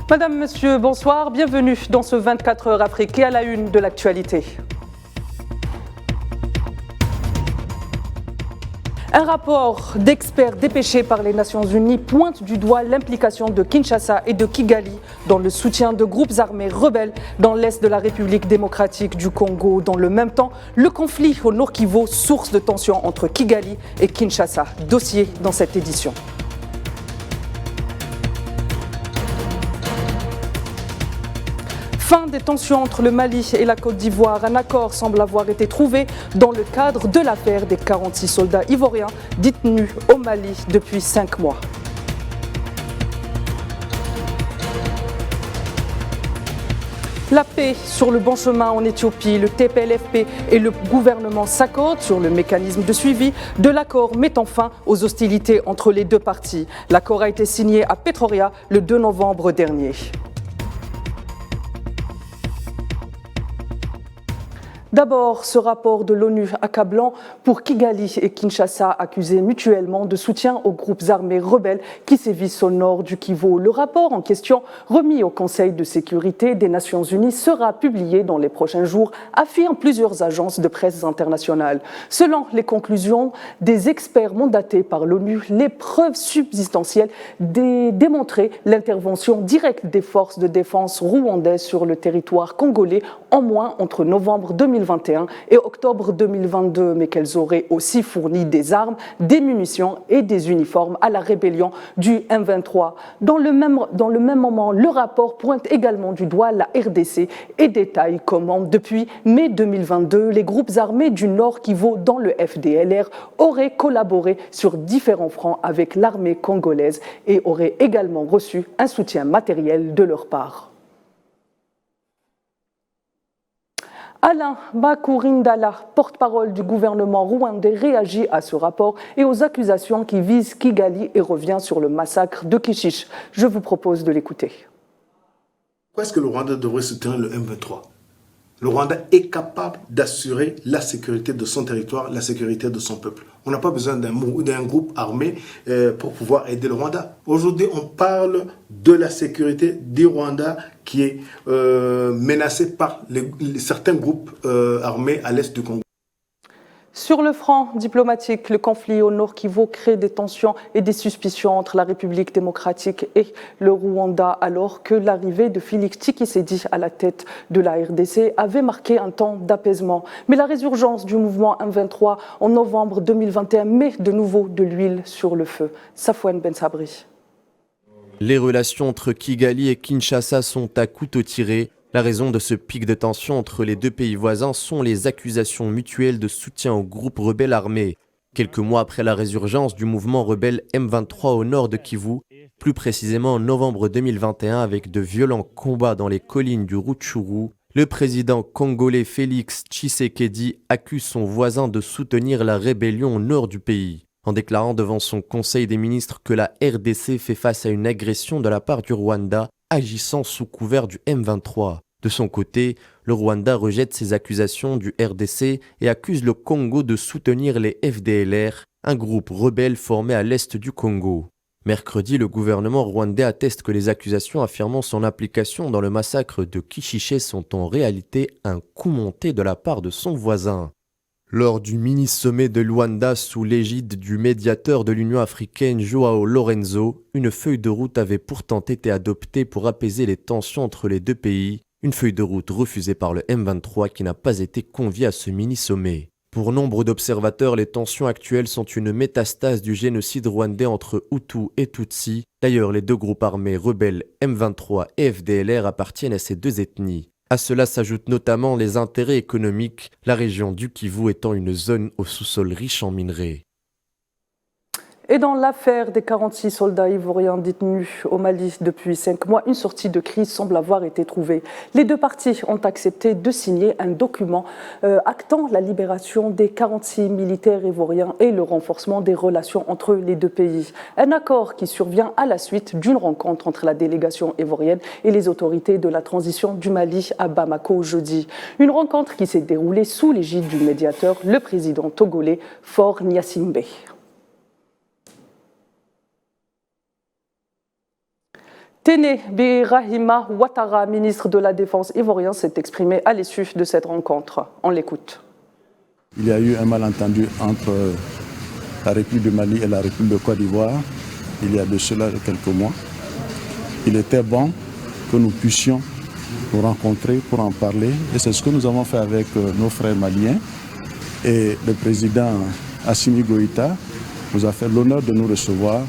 Madame, Monsieur, bonsoir. Bienvenue dans ce 24 heures Afrique et à la une de l'actualité. Un rapport d'experts dépêché par les Nations Unies pointe du doigt l'implication de Kinshasa et de Kigali dans le soutien de groupes armés rebelles dans l'est de la République démocratique du Congo. Dans le même temps, le conflit au Nord Kivu, source de tension entre Kigali et Kinshasa. Dossier dans cette édition. Fin des tensions entre le Mali et la Côte d'Ivoire. Un accord semble avoir été trouvé dans le cadre de l'affaire des 46 soldats ivoiriens détenus au Mali depuis 5 mois. La paix sur le bon chemin en Éthiopie, le TPLFP et le gouvernement s'accordent sur le mécanisme de suivi de l'accord mettant fin aux hostilités entre les deux parties. L'accord a été signé à Pretoria le 2 novembre dernier. D'abord, ce rapport de l'ONU accablant pour Kigali et Kinshasa accusés mutuellement de soutien aux groupes armés rebelles qui sévissent au nord du Kivu. Le rapport en question, remis au Conseil de sécurité des Nations Unies, sera publié dans les prochains jours, affirment plusieurs agences de presse internationales. Selon les conclusions des experts mandatés par l'ONU, les preuves substantielles démontraient l'intervention directe des forces de défense rwandaises sur le territoire congolais en moins entre novembre 2021 et octobre 2022, mais qu'elles auraient aussi fourni des armes, des munitions et des uniformes à la rébellion du M23. Dans le même moment, le rapport pointe également du doigt la RDC et détaille comment, depuis mai 2022, les groupes armés du Nord Kivu dans le FDLR auraient collaboré sur différents fronts avec l'armée congolaise et auraient également reçu un soutien matériel de leur part. Alain Bakurindala, porte-parole du gouvernement rwandais, réagit à ce rapport et aux accusations qui visent Kigali et revient sur le massacre de Kishish. Je vous propose de l'écouter. Pourquoi est-ce que le Rwanda devrait soutenir le M23 ? Le Rwanda est capable d'assurer la sécurité de son territoire, la sécurité de son peuple. On n'a pas besoin d'un groupe armé pour pouvoir aider le Rwanda. Aujourd'hui, on parle de la sécurité du Rwanda qui est menacée par certains groupes armés à l'est du Congo. Sur le front diplomatique, le conflit au Nord Kivu crée des tensions et des suspicions entre la République démocratique et le Rwanda, alors que l'arrivée de Félix Tshisekedi à la tête de la RDC avait marqué un temps d'apaisement. Mais la résurgence du mouvement M23 en novembre 2021 met de nouveau de l'huile sur le feu. Safouane Ben Sabri. Les relations entre Kigali et Kinshasa sont à couteau tiré. La raison de ce pic de tension entre les deux pays voisins sont les accusations mutuelles de soutien aux groupes rebelles armés. Quelques mois après la résurgence du mouvement rebelle M23 au nord de Kivu, plus précisément en novembre 2021 avec de violents combats dans les collines du Rutshuru, le président congolais Félix Tshisekedi accuse son voisin de soutenir la rébellion au nord du pays, en déclarant devant son conseil des ministres que la RDC fait face à une agression de la part du Rwanda, agissant sous couvert du M23. De son côté, le Rwanda rejette ces accusations du RDC et accuse le Congo de soutenir les FDLR, un groupe rebelle formé à l'est du Congo. Mercredi, le gouvernement rwandais atteste que les accusations affirmant son implication dans le massacre de Kishiché sont en réalité un coup monté de la part de son voisin. Lors du mini-sommet de Luanda sous l'égide du médiateur de l'Union africaine Joao Lorenzo, une feuille de route avait pourtant été adoptée pour apaiser les tensions entre les deux pays, une feuille de route refusée par le M23 qui n'a pas été convié à ce mini-sommet. Pour nombre d'observateurs, les tensions actuelles sont une métastase du génocide rwandais entre Hutus et Tutsis. D'ailleurs, les deux groupes armés rebelles M23 et FDLR appartiennent à ces deux ethnies. À cela s'ajoutent notamment les intérêts économiques, la région du Kivu étant une zone au sous-sol riche en minerais. Et dans l'affaire des 46 soldats ivoiriens détenus au Mali depuis 5 mois, une sortie de crise semble avoir été trouvée. Les deux parties ont accepté de signer un document actant la libération des 46 militaires ivoiriens et le renforcement des relations entre les deux pays. Un accord qui survient à la suite d'une rencontre entre la délégation ivoirienne et les autorités de la transition du Mali à Bamako jeudi. Une rencontre qui s'est déroulée sous l'égide du médiateur, le président togolais Faure Gnassingbé. Téné Birahima Ouattara, ministre de la Défense ivoirien, s'est exprimé à l'issue de cette rencontre. On l'écoute. Il y a eu un malentendu entre la République du Mali et la République de Côte d'Ivoire il y a de cela quelques mois. Il était bon que nous puissions nous rencontrer pour en parler et c'est ce que nous avons fait avec nos frères maliens. Et le président Assimi Goïta nous a fait l'honneur de nous recevoir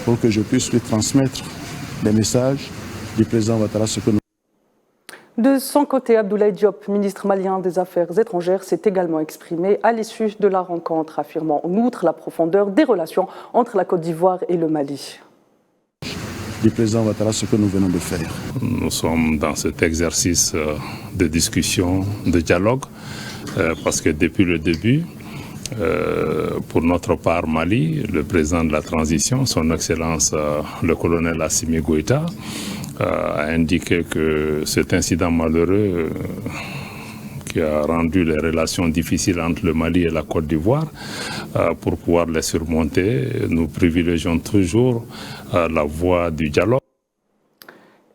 pour que je puisse lui transmettre les messages du président Ouattara. De son côté, Abdoulaye Diop, ministre malien des Affaires étrangères, s'est également exprimé à l'issue de la rencontre, affirmant en outre la profondeur des relations entre la Côte d'Ivoire et le Mali. Du président Ouattara, ce que nous venons de faire. Nous sommes dans cet exercice de discussion, de dialogue, parce que depuis le début, pour notre part Mali, le président de la transition, son Excellence le colonel Assimi Goïta, a indiqué que cet incident malheureux qui a rendu les relations difficiles entre le Mali et la Côte d'Ivoire, pour pouvoir les surmonter, nous privilégions toujours la voie du dialogue.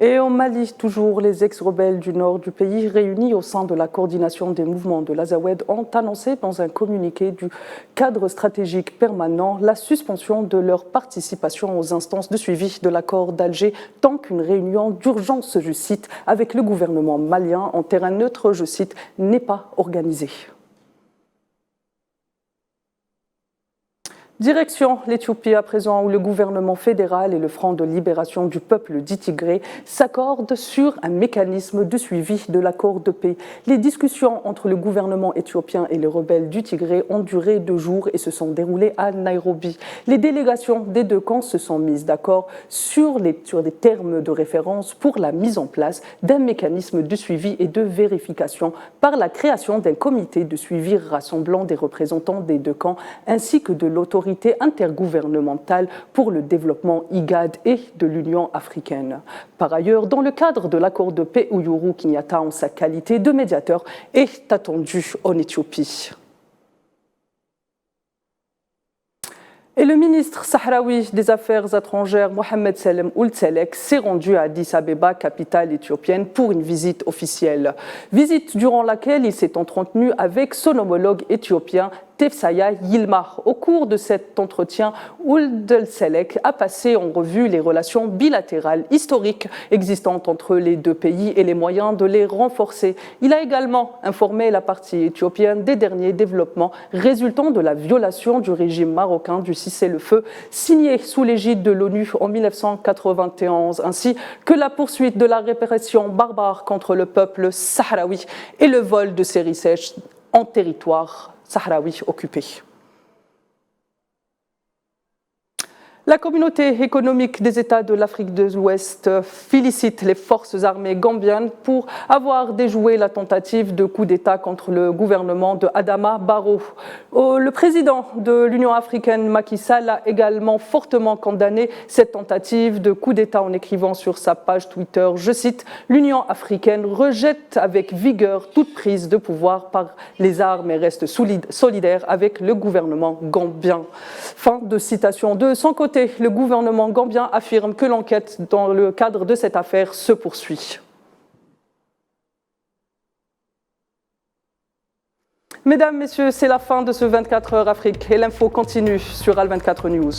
Et au Mali, toujours, les ex-rebelles du nord du pays réunis au sein de la coordination des mouvements de l'Azawed ont annoncé dans un communiqué du cadre stratégique permanent la suspension de leur participation aux instances de suivi de l'accord d'Alger tant qu'une réunion d'urgence, je cite, avec le gouvernement malien en terrain neutre, je cite, n'est pas organisée. Direction l'Éthiopie à présent, où le gouvernement fédéral et le Front de libération du peuple dit Tigré s'accordent sur un mécanisme de suivi de l'accord de paix. Les discussions entre le gouvernement éthiopien et les rebelles du Tigré ont duré 2 jours et se sont déroulées à Nairobi. Les délégations des 2 camps se sont mises d'accord sur des termes de référence pour la mise en place d'un mécanisme de suivi et de vérification par la création d'un comité de suivi rassemblant des représentants des 2 camps ainsi que de l'autorité intergouvernementale pour le développement IGAD et de l'Union africaine. Par ailleurs, dans le cadre de l'accord de paix, Uhuru Kenyatta, en sa qualité de médiateur, est attendu en Éthiopie. Et le ministre sahraoui des Affaires étrangères, Mohamed Salem Ould Selek, s'est rendu à Addis Abeba, capitale éthiopienne, pour une visite officielle. Visite durant laquelle il s'est entretenu avec son homologue éthiopien, Tefsaya Yilmaz. Au cours de cet entretien, Ould Selek a passé en revue les relations bilatérales historiques existantes entre les 2 pays et les moyens de les renforcer. Il a également informé la partie éthiopienne des derniers développements résultant de la violation du régime marocain du cessez-le-feu signé sous l'égide de l'ONU en 1991, ainsi que la poursuite de la répression barbare contre le peuple sahraoui et le vol de ses richesses en territoire sahraoui occupé. La communauté économique des États de l'Afrique de l'Ouest félicite les forces armées gambiennes pour avoir déjoué la tentative de coup d'État contre le gouvernement de Adama Barrow. Le président de l'Union africaine, Macky Sall, a également fortement condamné cette tentative de coup d'État en écrivant sur sa page Twitter, je cite, « L'Union africaine rejette avec vigueur toute prise de pouvoir par les armes et reste solidaire avec le gouvernement gambien ». Fin de citation. De son côté, le gouvernement gambien affirme que l'enquête dans le cadre de cette affaire se poursuit. Mesdames, Messieurs, c'est la fin de ce 24 heures Afrique et l'info continue sur Al 24 News.